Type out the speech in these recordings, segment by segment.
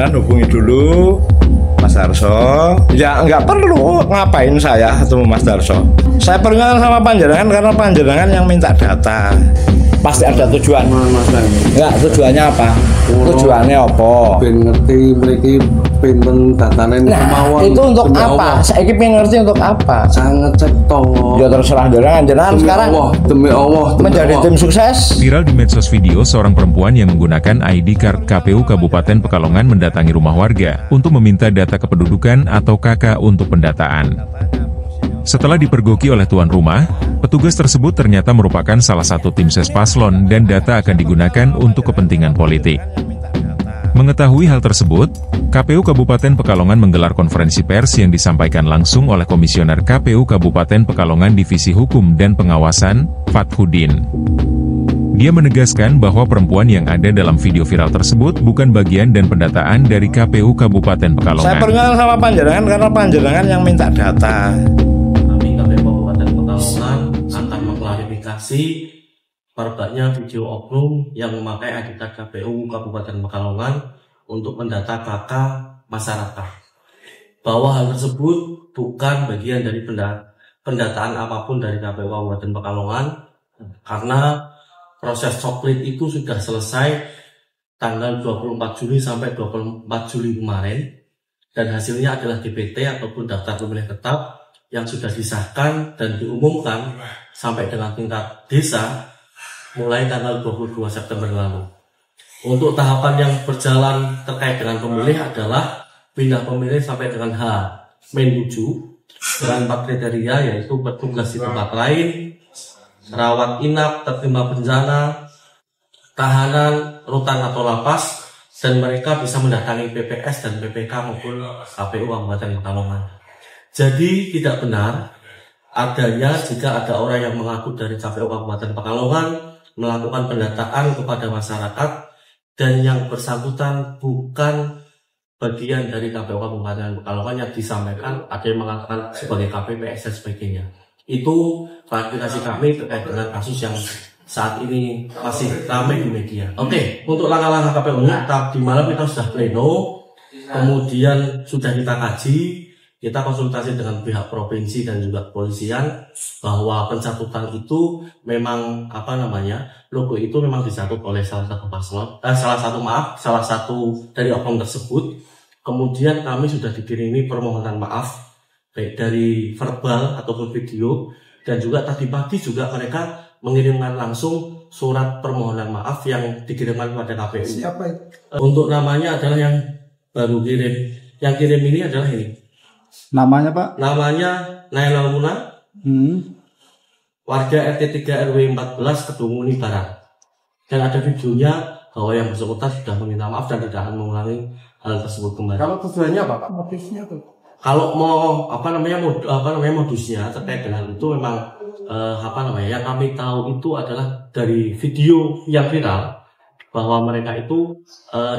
panjenengan hubungi dulu Mas Darso. Ya nggak perlu ngapain saya ketemu Mas Darso. Saya peringatkan sama panjenengan karena panjenengan yang minta data. Pasti ada tujuan. Enggak, tujuannya apa? Tujuannya apa? Ben ngerti mriki pinten datane kemawon. Itu untuk apa? Saya pengen ngerti untuk apa? Sangat cetok. Ya terserah jenengan sekarang. Demi Allah, menjadi tim sukses. Viral di medsos video seorang perempuan yang menggunakan ID card KPU Kabupaten Pekalongan mendatangi rumah warga untuk meminta data kependudukan atau KK untuk pendataan. Setelah dipergoki oleh tuan rumah, petugas tersebut ternyata merupakan salah satu tim ses paslon dan data akan digunakan untuk kepentingan politik. Mengetahui hal tersebut, KPU Kabupaten Pekalongan menggelar konferensi pers yang disampaikan langsung oleh Komisioner KPU Kabupaten Pekalongan Divisi Hukum dan Pengawasan, Fathudin. Dia menegaskan bahwa perempuan yang ada dalam video viral tersebut bukan bagian dan pendataan dari KPU Kabupaten Pekalongan. Saya peringatkan sama panjenengan karena panjenengan yang minta data. Kami KPU Kabupaten Pekalongan akan mengklarifikasi perbanyaknya video oknum yang memakai ID card KPU Kabupaten Pekalongan untuk mendata KK masyarakat. Bahwa hal tersebut bukan bagian dari pendataan apapun dari KPU Kabupaten Pekalongan karena proses coklit itu sudah selesai tanggal 24 Juli sampai 24 Juli kemarin dan hasilnya adalah DPT ataupun daftar pemilih tetap yang sudah disahkan dan diumumkan sampai dengan tingkat desa mulai tanggal 22 September lalu. Untuk tahapan yang berjalan terkait dengan pemilih adalah pindah pemilih sampai dengan H-7 dengan 4 kriteria yaitu bertugas di tempat lain, rawat inap, tertimpa bencana, tahanan, rutan atau lapas, dan mereka bisa mendatangi PPS dan PPK maupun KPU Kabupaten Pekalongan. Jadi tidak benar adanya jika ada orang yang mengaku dari KPU Kabupaten Pekalongan melakukan pendataan kepada masyarakat dan yang bersangkutan bukan bagian dari KPU Kabupaten Pekalongan yang disampaikan ada yang mengatakan sebagai KPPS dan sebagainya. Itu klarifikasi kami terkait dengan kasus yang saat ini masih ramai di media. Oke, untuk langkah-langkah KPU di malam kita sudah pleno, kemudian sudah kita kaji, kita konsultasi dengan pihak provinsi dan juga kepolisian bahwa pencatutan itu memang logo itu memang dicatut oleh salah satu dari oknum tersebut. Kemudian kami sudah dikirimi permohonan maaf baik dari verbal ataupun video, dan juga tadi pagi juga mereka mengirimkan langsung surat permohonan maaf yang dikirimkan kepada KPU. Siapa itu? Untuk namanya adalah yang baru kirim. Yang kirim ini adalah ini. Namanya Pak? Namanya Naila Muna, warga RT 3 RW 14 Kedunguni Barat. Dan ada videonya bahwa yang bersangkutan sudah meminta maaf dan tidak akan mengulangi hal tersebut kembali. Kalau tujuannya apa Pak? Motifnya tuh? Kalau mau modusnya terkait dengan itu memang yang kami tahu itu adalah dari video yang viral bahwa mereka itu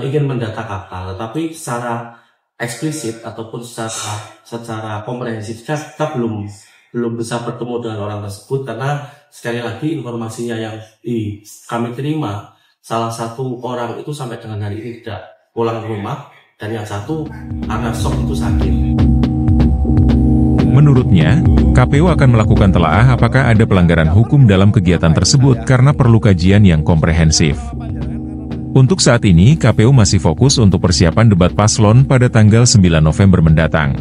ingin mendata KK, tetapi secara eksplisit ataupun secara komprehensif kita belum bisa bertemu dengan orang tersebut karena sekali lagi informasinya yang kami terima salah satu orang itu sampai dengan hari ini tidak pulang ke rumah dan yang satu karena shock itu sakit. Menurutnya, KPU akan melakukan telaah apakah ada pelanggaran hukum dalam kegiatan tersebut karena perlu kajian yang komprehensif. Untuk saat ini, KPU masih fokus untuk persiapan debat paslon pada tanggal 9 November mendatang.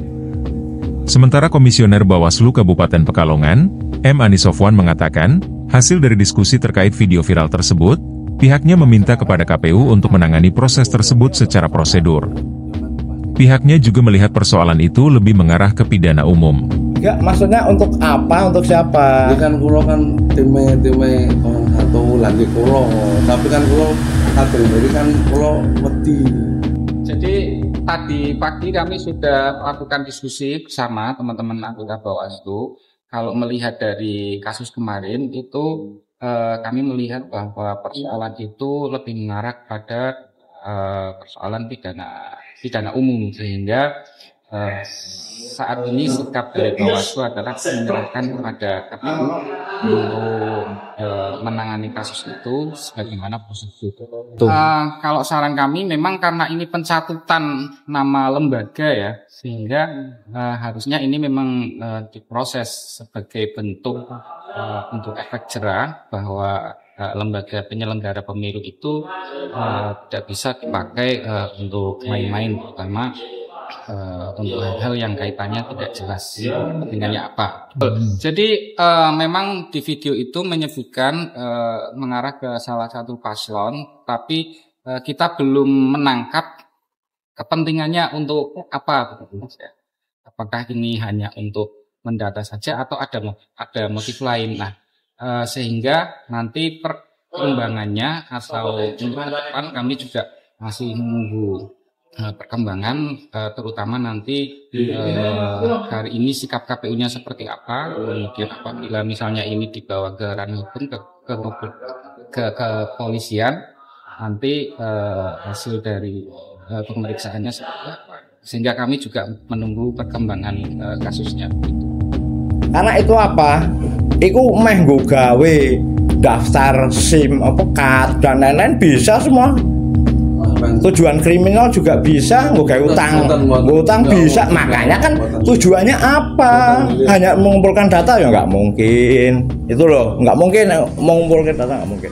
Sementara Komisioner Bawaslu Kabupaten Pekalongan, M. Anisofwan mengatakan, hasil dari diskusi terkait video viral tersebut, pihaknya meminta kepada KPU untuk menangani proses tersebut secara prosedur. Pihaknya juga melihat persoalan itu lebih mengarah ke pidana umum. Enggak, maksudnya untuk apa? Untuk siapa? Ini kan kulo kan time satu lagi kulo, tapi kan kulo kader ini kan kulo wedi. Jadi tadi pagi kami sudah melakukan diskusi bersama teman-teman anggota Bawaslu. Kalau melihat dari kasus kemarin itu kami melihat bahwa persoalan itu lebih mengarah pada persoalan pidana umum, sehingga saat ini sikap dari Bawaslu adalah menyerahkan kepada KPU untuk menangani kasus itu sebagaimana prosedur. Kalau saran kami memang karena ini pencatutan nama lembaga ya, sehingga harusnya ini memang diproses sebagai bentuk untuk efek jerah bahwa lembaga penyelenggara pemilu itu tidak bisa dipakai untuk main-main, terutama untuk hal-hal yang kaitannya tidak jelas kepentingannya apa. Jadi memang di video itu menyebutkan mengarah ke salah satu paslon, tapi kita belum menangkap kepentingannya untuk apa. Apakah ini hanya untuk mendata saja atau ada motif lain. Nah, sehingga nanti perkembangannya atau untuk depan kami juga masih menunggu perkembangan, terutama nanti hari ini sikap KPU-nya seperti apa, kemudian apabila misalnya ini dibawa ke ranah hukum ke kepolisian, nanti hasil dari pemeriksaannya seperti apa, sehingga kami juga menunggu perkembangan kasusnya. Karena itu apa? Iku meh nggo gawe daftar SIM, KAT dan lain-lain bisa semua. Tujuan kriminal juga bisa, ngutang bisa. Makanya kan tujuannya apa? Hanya mengumpulkan data ya nggak mungkin. Itu loh, nggak mungkin mengumpulkan data, nggak mungkin.